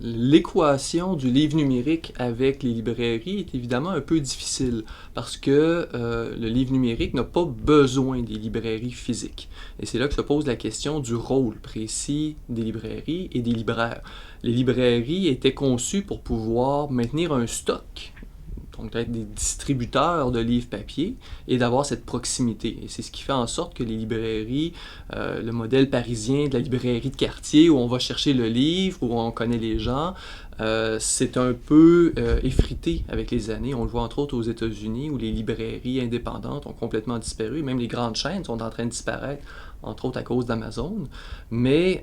l'équation du livre numérique avec les librairies est évidemment un peu difficile parce que le livre numérique n'a pas besoin des librairies physiques. Et c'est là que se pose la question du rôle précis des librairies et des libraires. Les librairies étaient conçues pour pouvoir maintenir un stock, donc d'être des distributeurs de livres papier et d'avoir cette proximité. Et c'est ce qui fait en sorte que les librairies, le modèle parisien de la librairie de quartier où on va chercher le livre, où on connaît les gens, c'est un peu effrité avec les années. On le voit entre autres aux États-Unis où les librairies indépendantes ont complètement disparu. Même les grandes chaînes sont en train de disparaître, entre autres à cause d'Amazon. Mais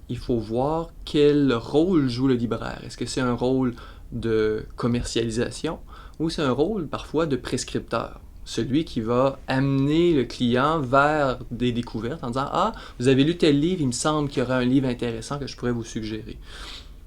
il faut voir quel rôle joue le libraire. Est-ce que c'est un rôle de commercialisation ou c'est un rôle parfois de prescripteur? Celui qui va amener le client vers des découvertes en disant « Ah, vous avez lu tel livre, il me semble qu'il y aurait un livre intéressant que je pourrais vous suggérer. »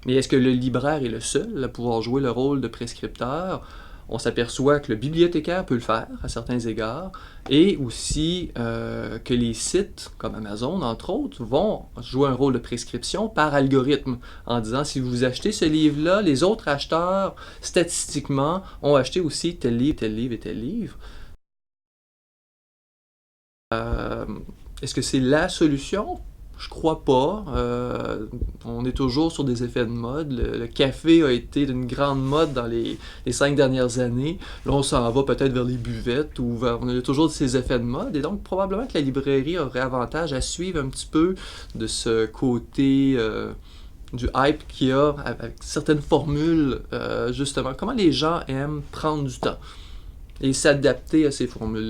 Mais est-ce que le libraire est le seul à pouvoir jouer le rôle de prescripteur? On s'aperçoit que le bibliothécaire peut le faire à certains égards et aussi que les sites comme Amazon, entre autres, vont jouer un rôle de prescription par algorithme en disant si vous achetez ce livre-là, les autres acheteurs, statistiquement, ont acheté aussi tel livre, tel livre et tel livre. Est-ce que c'est la solution? Je crois pas. On est toujours sur des effets de mode. Le café a été d'une grande mode dans les 5 dernières années. Là, on s'en va peut-être vers les buvettes ou on a toujours ces effets de mode. Et donc, probablement que la librairie aurait avantage à suivre un petit peu de ce côté du hype qu'il y a avec certaines formules, justement. Comment les gens aiment prendre du temps et s'adapter à ces formules.